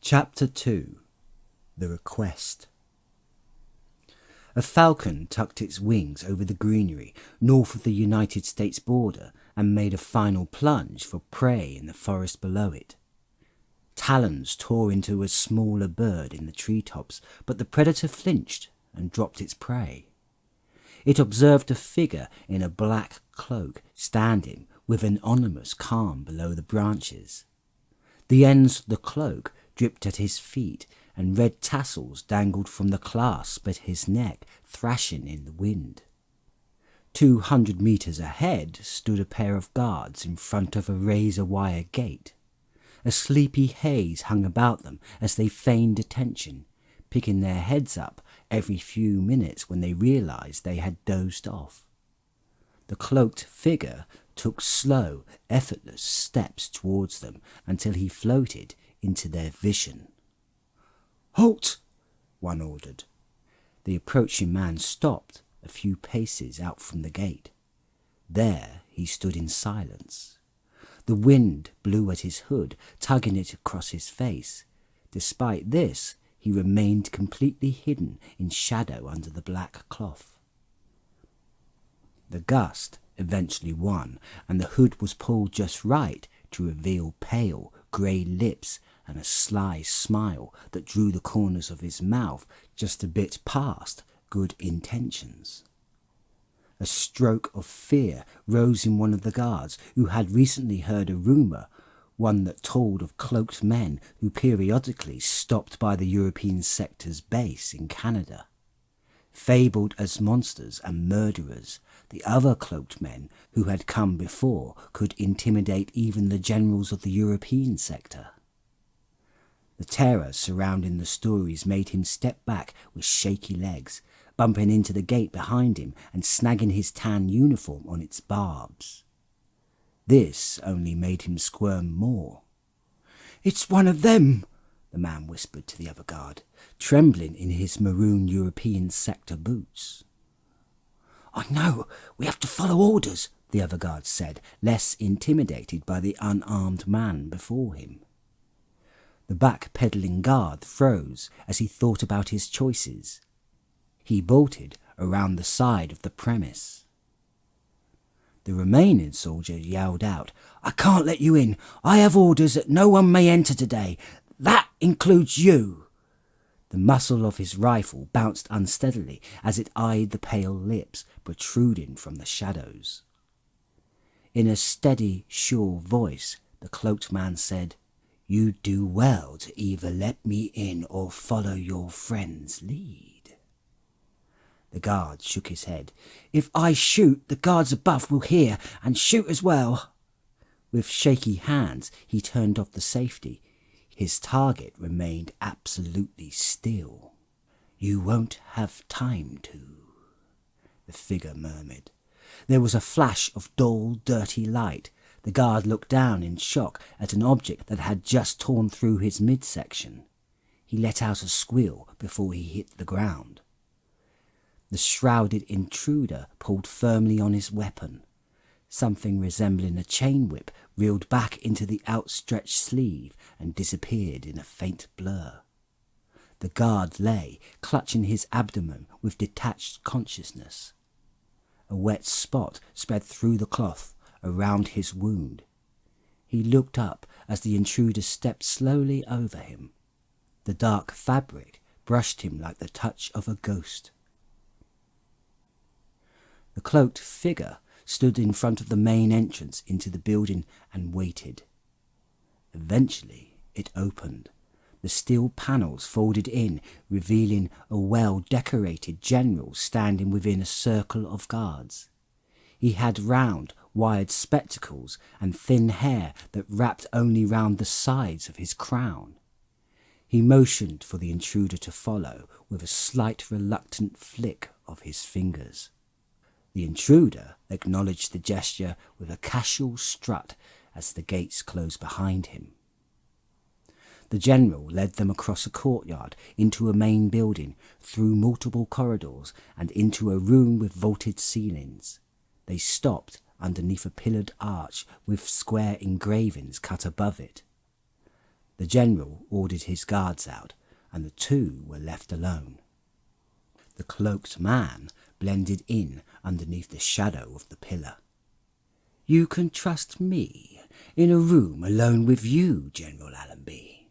Chapter 2. The Request. A falcon tucked its wings over the greenery north of the United States border and made a final plunge for prey in the forest below it. Talons tore into a smaller bird in the treetops, but the predator flinched and dropped its prey. It observed a figure in a black cloak standing with an ominous calm below the branches. The ends of the cloak dripped at his feet, and red tassels dangled from the clasp at his neck, thrashing in the wind. 200 meters ahead stood a pair of guards in front of a razor-wire gate. A sleepy haze hung about them as they feigned attention, picking their heads up every few minutes when they realized they had dozed off. The cloaked figure took slow, effortless steps towards them until he floated into their vision. "Halt!" one ordered. The approaching man stopped a few paces out from the gate. There he stood in silence. The wind blew at his hood, tugging it across his face. Despite this, he remained completely hidden in shadow under the black cloth. The gust eventually won, and the hood was pulled just right to reveal pale, grey lips and a sly smile that drew the corners of his mouth just a bit past good intentions. A stroke of fear rose in one of the guards, who had recently heard a rumour, one that told of cloaked men who periodically stopped by the European sector's base in Canada. Fabled as monsters and murderers, the other cloaked men who had come before could intimidate even the generals of the European sector. The terror surrounding the stories made him step back with shaky legs, bumping into the gate behind him and snagging his tan uniform on its barbs. This only made him squirm more. "It's one of them," the man whispered to the other guard, trembling in his maroon European sector boots. "I know, we have to follow orders," the other guard said, less intimidated by the unarmed man before him. The back-pedalling guard froze as he thought about his choices. He bolted around the side of the premise. The remaining soldier yelled out, "I can't let you in. I have orders that no one may enter today. That includes you." The muzzle of his rifle bounced unsteadily as it eyed the pale lips protruding from the shadows. In a steady, sure voice, the cloaked man said, "You do well to either let me in or follow your friend's lead." The guard shook his head. "If I shoot, the guards above will hear and shoot as well." With shaky hands, he turned off the safety. His target remained absolutely still. "You won't have time to," the figure murmured. There was a flash of dull, dirty light. The guard looked down in shock at an object that had just torn through his midsection. He let out a squeal before he hit the ground. The shrouded intruder pulled firmly on his weapon. Something resembling a chain whip reeled back into the outstretched sleeve and disappeared in a faint blur. The guard lay, clutching his abdomen with detached consciousness. A wet spot spread through the cloth around his wound. He looked up as the intruder stepped slowly over him. The dark fabric brushed him like the touch of a ghost. The cloaked figure stood in front of the main entrance into the building and waited. Eventually it opened. The steel panels folded in, revealing a well-decorated general standing within a circle of guards. He had round, wired spectacles and thin hair that wrapped only round the sides of his crown. He motioned for the intruder to follow with a slight reluctant flick of his fingers. The intruder acknowledged the gesture with a casual strut as the gates closed behind him. The general led them across a courtyard, into a main building, through multiple corridors, and into a room with vaulted ceilings. They stopped underneath a pillared arch with square engravings cut above it. The general ordered his guards out, and the two were left alone. The cloaked man blended in underneath the shadow of the pillar. "You can trust me in a room alone with you, General Allenby?"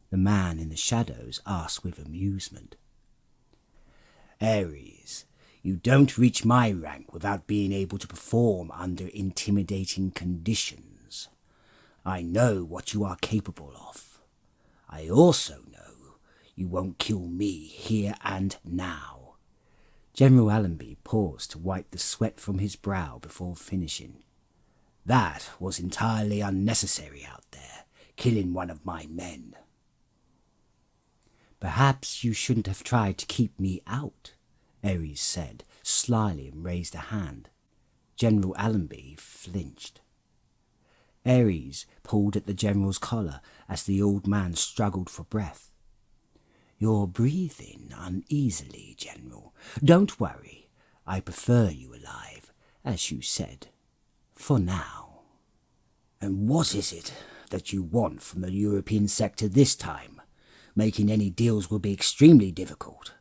the man in the shadows asked with amusement. "Ares, you don't reach my rank without being able to perform under intimidating conditions. I know what you are capable of. I also know you won't kill me here and now." General Allenby paused to wipe the sweat from his brow before finishing. "That was entirely unnecessary out there, killing one of my men." "Perhaps you shouldn't have tried to keep me out," Ares said slyly and raised a hand. General Allenby flinched. Ares pulled at the general's collar as the old man struggled for breath. "You're breathing uneasily, General. Don't worry. I prefer you alive, as you said. For now." "And what is it that you want from the European sector this time? Making any deals will be extremely difficult.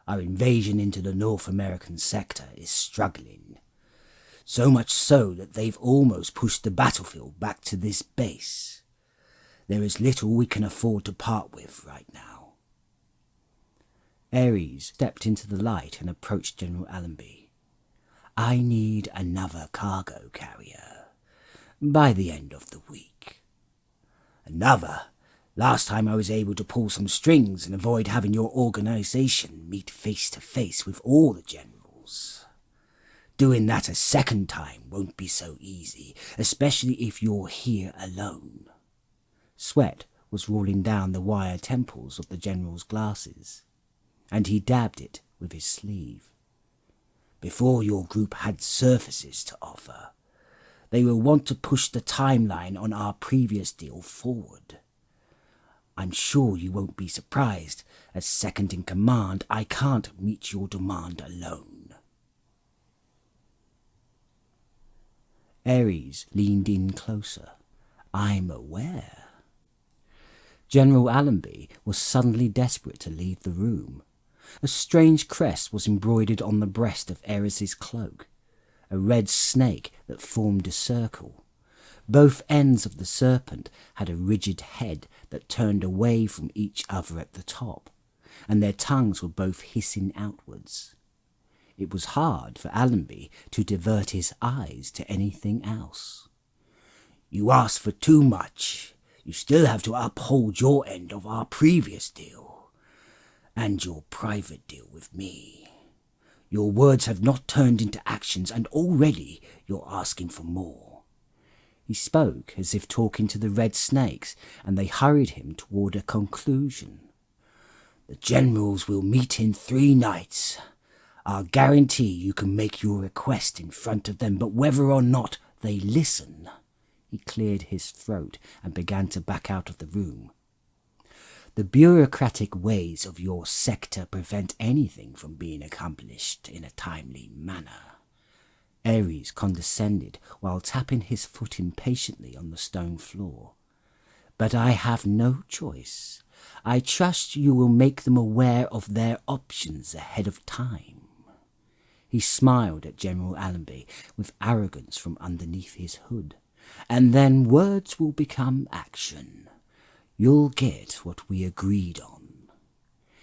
Our invasion into the North American sector is struggling. So much so that they've almost pushed the battlefield back to this base. There is little we can afford to part with right now." Ares stepped into the light and approached General Allenby. "I need another cargo carrier by the end of the week." "Another? Last time I was able to pull some strings and avoid having your organization meet face to face with all the generals. Doing that a second time won't be so easy, especially if you're here alone." Sweat was rolling down the wire temples of the general's glasses, and he dabbed it with his sleeve. "Before your group had surfaces to offer, they will want to push the timeline on our previous deal forward. I'm sure you won't be surprised. As second in command, I can't meet your demand alone." Ares leaned in closer. "I'm aware." General Allenby was suddenly desperate to leave the room. A strange crest was embroidered on the breast of Ares's cloak, a red snake that formed a circle. Both ends of the serpent had a rigid head that turned away from each other at the top, and their tongues were both hissing outwards. It was hard for Allenby to divert his eyes to anything else. "You asked for too much. You still have to uphold your end of our previous deal, and your private deal with me. Your words have not turned into actions, and already you're asking for more." He spoke as if talking to the red snakes, and they hurried him toward a conclusion. "The generals will meet in 3 nights. I'll guarantee you can make your request in front of them, but whether or not they listen..." He cleared his throat and began to back out of the room. "The bureaucratic ways of your sector prevent anything from being accomplished in a timely manner." Ares condescended while tapping his foot impatiently on the stone floor. "But I have no choice. I trust you will make them aware of their options ahead of time." He smiled at General Allenby with arrogance from underneath his hood. "And then words will become action. You'll get what we agreed on."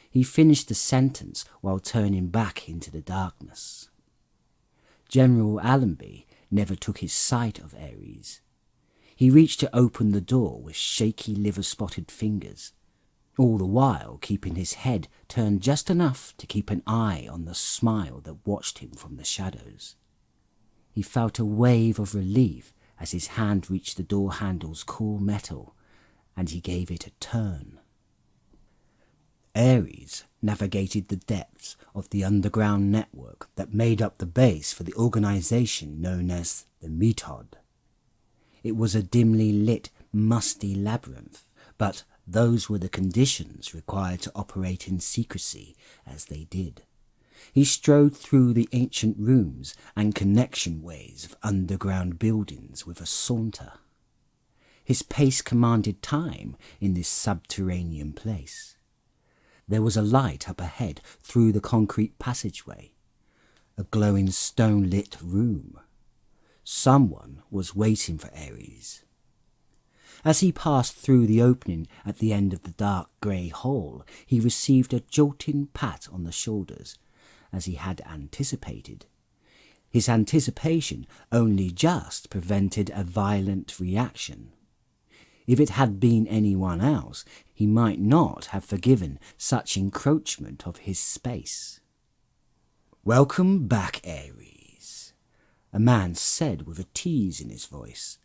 He finished the sentence while turning back into the darkness. General Allenby never took his sight of Ares. He reached to open the door with shaky liver-spotted fingers, all the while keeping his head turned just enough to keep an eye on the smile that watched him from the shadows. He felt a wave of relief as his hand reached the door handle's cool metal, and he gave it a turn. Ares navigated the depths of the underground network that made up the base for the organization known as the Mitad. It was a dimly lit, musty labyrinth, but those were the conditions required to operate in secrecy as they did. He strode through the ancient rooms and connection ways of underground buildings with a saunter. His pace commanded time in this subterranean place. There was a light up ahead through the concrete passageway, a glowing stone-lit room. Someone was waiting for Ares. As he passed through the opening at the end of the dark grey hall, he received a jolting pat on the shoulders, as he had anticipated. His anticipation only just prevented a violent reaction. If it had been anyone else, he might not have forgiven such encroachment of his space. "Welcome back, Ares," a man said with a tease in his voice.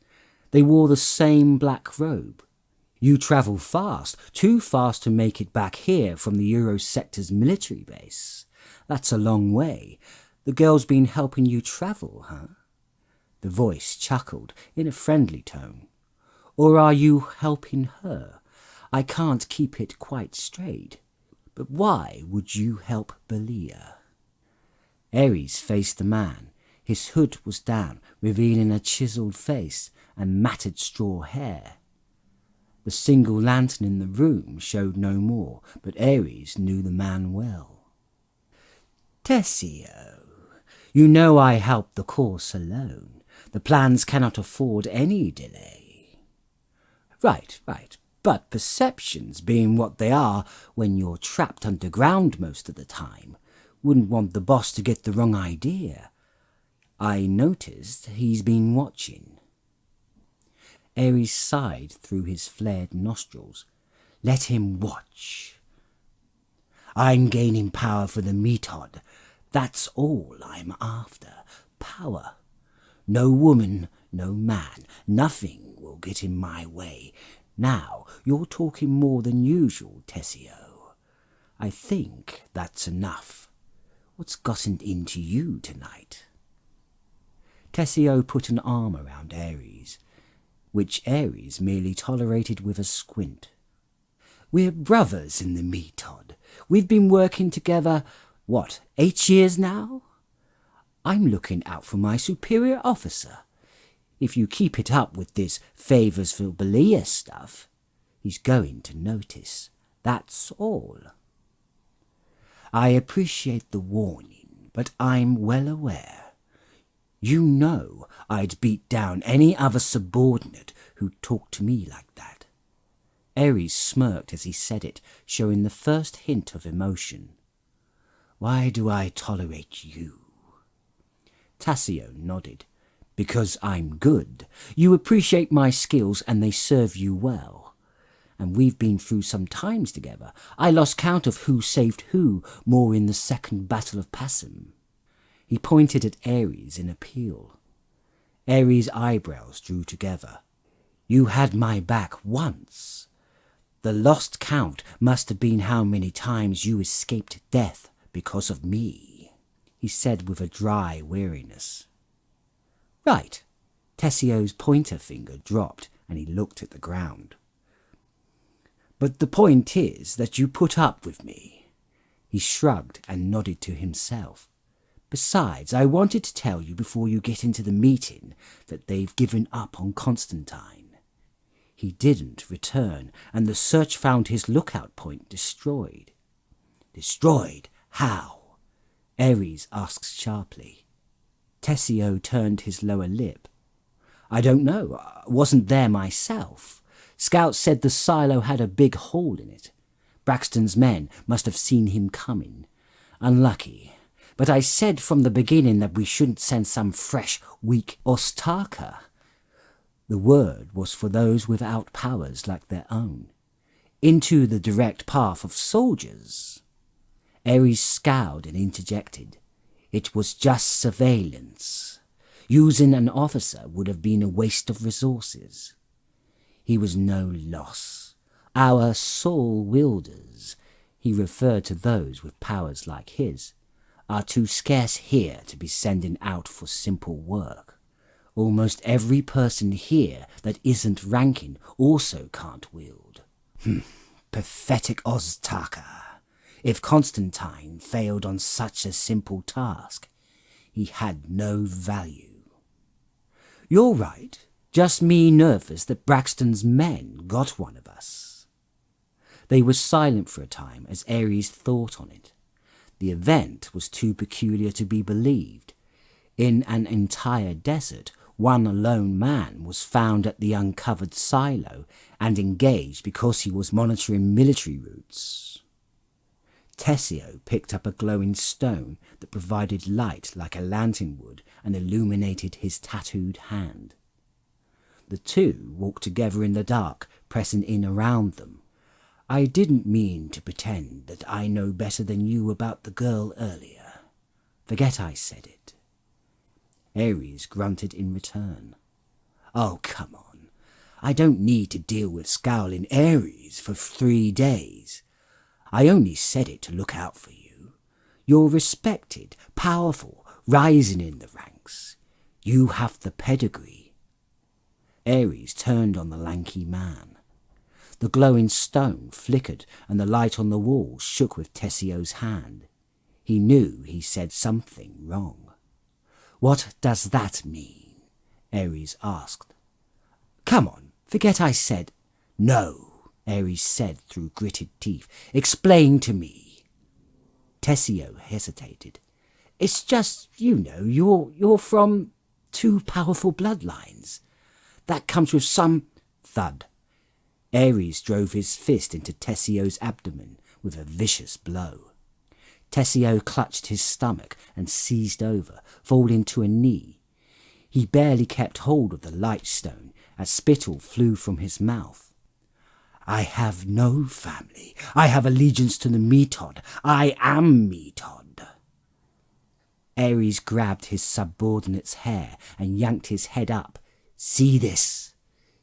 They wore the same black robe. "You travel fast, too fast to make it back here from the Eurosector's military base. That's a long way. The girl's been helping you travel, huh?" The voice chuckled in a friendly tone. "Or are you helping her? I can't keep it quite straight. But why would you help Belia?" Ares faced the man. His hood was down, revealing a chiselled face and matted straw hair. The single lantern in the room showed no more, but Ares knew the man well. "Tessio, you know I helped the course alone. The plans cannot afford any delay." Right. But perceptions being what they are when you're trapped underground most of the time, wouldn't want the boss to get the wrong idea. I noticed he's been watching. Ares sighed through his flared nostrils. Let him watch. I'm gaining power for the Mitad. That's all I'm after. Power. No woman, no man, nothing will get in my way. Now you're talking more than usual, Tessio. I think that's enough. What's gotten into you tonight? Tessio put an arm around Ares, which Ares merely tolerated with a squint. We're brothers in the Mitad. We've been working together, 8 years now? I'm looking out for my superior officer. If you keep it up with this favours for Belia stuff, he's going to notice. That's all. I appreciate the warning, but I'm well aware. You know I'd beat down any other subordinate who talked to me like that. Ares smirked as he said it, showing the first hint of emotion. Why do I tolerate you? Tessio nodded. Because I'm good. You appreciate my skills and they serve you well. And we've been through some times together. I lost count of who saved who more in the second battle of Passim. He pointed at Ares in appeal. Ares' eyebrows drew together. You had my back once. The lost count must have been how many times you escaped death because of me, he said with a dry weariness. Right. Tessio's pointer finger dropped and he looked at the ground. But the point is that you put up with me. He shrugged and nodded to himself. Besides, I wanted to tell you before you get into the meeting that they've given up on Constantine. He didn't return, and the search found his lookout point destroyed. Destroyed? How? Ares asked sharply. Tessio turned his lower lip. I don't know. I wasn't there myself. Scouts said the silo had a big hole in it. Braxton's men must have seen him coming. Unlucky. But I said from the beginning that we shouldn't send some fresh, weak Ostaka. The word was for those without powers like their own. Into the direct path of soldiers. Ares scowled and interjected. It was just surveillance. Using an officer would have been a waste of resources. He was no loss. Our Soul Wielders, he referred to those with powers like his, are too scarce here to be sending out for simple work. Almost every person here that isn't ranking also can't wield. Pathetic Oztaka. If Constantine failed on such a simple task, he had no value. You're right, Just me nervous that Braxton's men got one of us." They were silent for a time as Ares thought on it. The event was too peculiar to be believed. In an entire desert, one lone man was found at the uncovered silo and engaged because he was monitoring military routes. Tessio picked up a glowing stone that provided light like a lantern would and illuminated his tattooed hand. The two walked together in the dark, pressing in around them. "I didn't mean to pretend that I know better than you about the girl earlier. Forget I said it." Ares grunted in return. "Oh, come on. I don't need to deal with scowling Ares for 3 days. I only said it to look out for you. You're respected, powerful, rising in the ranks. You have the pedigree." Ares turned on the lanky man. The glowing stone flickered and the light on the wall shook with Tessio's hand. He knew he said something wrong. "What does that mean?" Ares asked. "Come on, forget I said—" "No," Ares said through gritted teeth. "Explain to me." Tessio hesitated. "It's just, you're from 2 powerful bloodlines. That comes with some—" Thud. Ares drove his fist into Tessio's abdomen with a vicious blow. Tessio clutched his stomach and seized over, falling to a knee. He barely kept hold of the light stone as spittle flew from his mouth. "I have no family. I have allegiance to the Mitad. I am Mitad." Ares grabbed his subordinate's hair and yanked his head up. "See this?"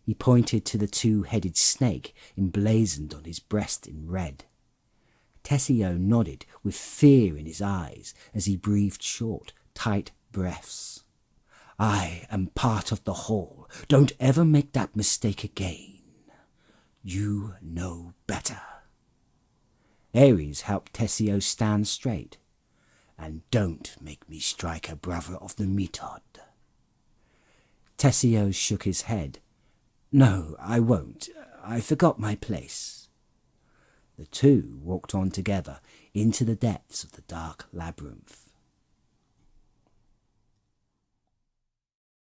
He pointed to the 2-headed snake emblazoned on his breast in red. Tessio nodded with fear in his eyes as he breathed short, tight breaths. "I am part of the Hall. Don't ever make that mistake again. You know better." Ares helped Tessio stand straight. "And don't make me strike a brother of the Mitad." Tessio shook his head. "No, I won't. I forgot my place." The two walked on together into the depths of the dark labyrinth.